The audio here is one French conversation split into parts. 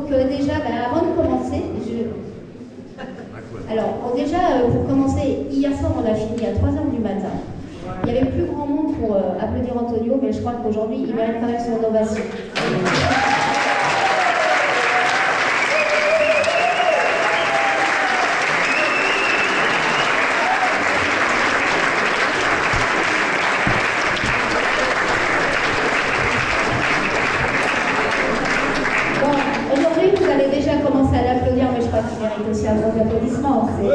Donc déjà, avant de commencer, alors déjà, pour commencer, hier soir on a fini à 3h du matin. Il n'y avait plus grand monde pour applaudir Antonio, mais je crois qu'aujourd'hui il mérite quand même son ovation. Aussi un gros applaudissement. Pour ceux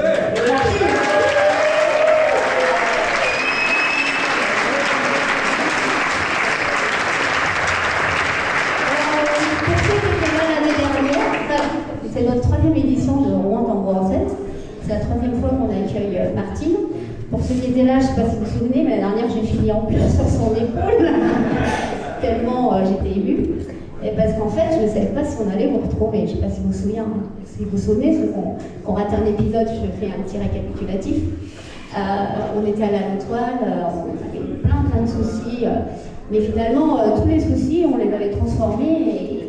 qui étaient là l'année dernière, c'est notre 3e édition de Rouen Tango en scène. C'est la 3e fois qu'on accueille Martine. Pour ceux qui étaient là, je ne sais pas si vous vous souvenez, mais la dernière, j'ai fini en pleurs sur son épaule, tellement j'étais émue. Et parce qu'en fait, je ne savais pas si on allait vous retrouver. Je ne sais pas si vous vous souvenez, ceux qui ont raté un épisode, je fais un petit récapitulatif. On était à la Toile, on avait plein de soucis, mais finalement, tous les soucis, on les avait transformés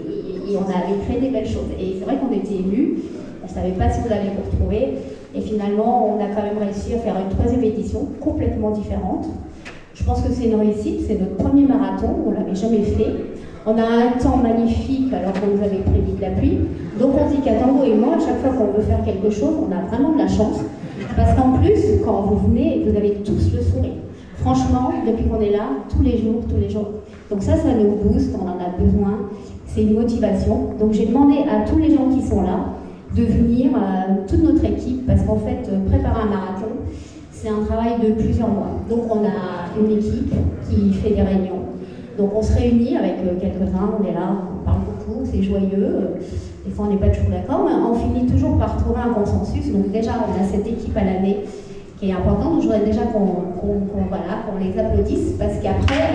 et on avait créé des belles choses. Et c'est vrai qu'on était émus, on ne savait pas si on allait vous retrouver, et finalement, on a quand même réussi à faire une 3e édition complètement différente. Je pense que c'est une réussite, c'est notre premier marathon, on ne l'avait jamais fait. On a un temps magnifique alors qu'on nous avait prévu de la pluie. Donc on dit qu'à Tango et moi, à chaque fois qu'on veut faire quelque chose, on a vraiment de la chance. Parce qu'en plus, quand vous venez, vous avez tous le sourire. Franchement, depuis qu'on est là, tous les jours. Donc ça nous booste, on en a besoin. C'est une motivation. Donc j'ai demandé à tous les gens qui sont là de venir, toute notre équipe, parce qu'en fait, préparer un marathon, c'est un travail de plusieurs mois. Donc on a une équipe qui fait des réunions. Donc on se réunit avec quelques-uns, on est là, on parle beaucoup, c'est joyeux, des fois on n'est pas toujours d'accord, mais on finit toujours par trouver un consensus. Donc déjà on a cette équipe à l'année qui est importante, donc je voudrais déjà qu'on les applaudisse, parce qu'après...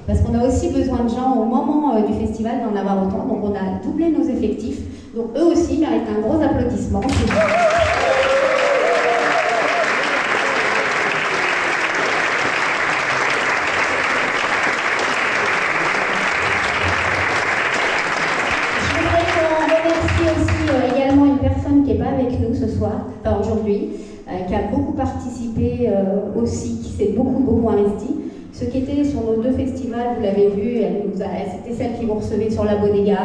Parce qu'on a aussi besoin de gens au moment du festival d'en avoir autant, donc on a doublé nos effectifs. Donc eux aussi méritent un gros applaudissement. Je voudrais qu'on remercie aussi également une personne qui n'est pas avec nous ce soir, enfin aujourd'hui, qui a beaucoup participé aussi, qui s'est beaucoup investi. Ceux qui étaient sur nos 2 festivals, vous l'avez vu, c'était celle qui vous recevait sur la Bodega,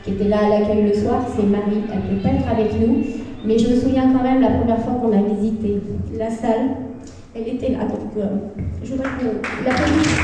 qui était là à l'accueil le soir, c'est Marie, elle ne peut pas être avec nous, mais je me souviens quand même la première fois qu'on a visité la salle, elle était là, donc je voudrais qu'on l'applaudisse.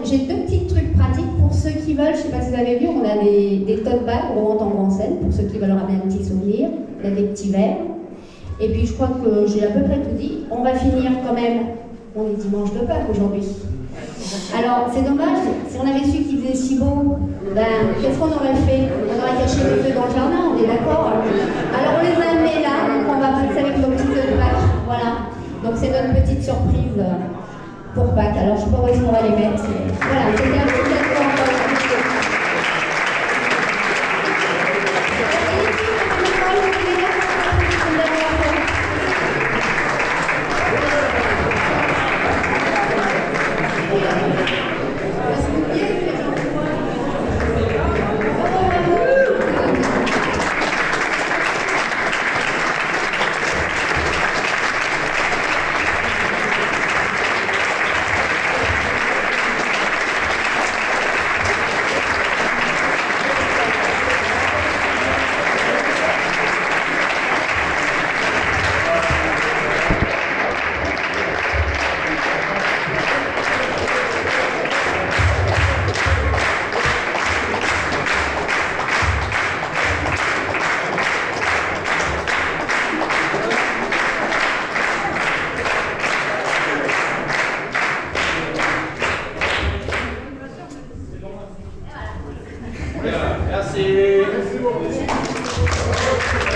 J'ai 2 petits trucs pratiques pour ceux qui veulent. Je ne sais pas si vous avez vu, on a des tote bags Rouen Tango en scène pour ceux qui veulent ramener un petit souvenir. Il y a des petits verres. Et puis je crois que j'ai à peu près tout dit. On va finir quand même. On est dimanche de Pâques aujourd'hui. Alors c'est dommage, si on avait su qu'il faisait si beau, qu'est-ce qu'on aurait fait? On aurait caché les feux dans le jardin, on est d'accord? Alors on les a amenés là, donc on va passer avec nos petits œufs de Pâques. Voilà. Donc c'est notre petite surprise pour Pâques. Alors je ne sais pas où est-ce qu'on va les mettre. Voilà, c'était un petit cadeau encore. c'est bon.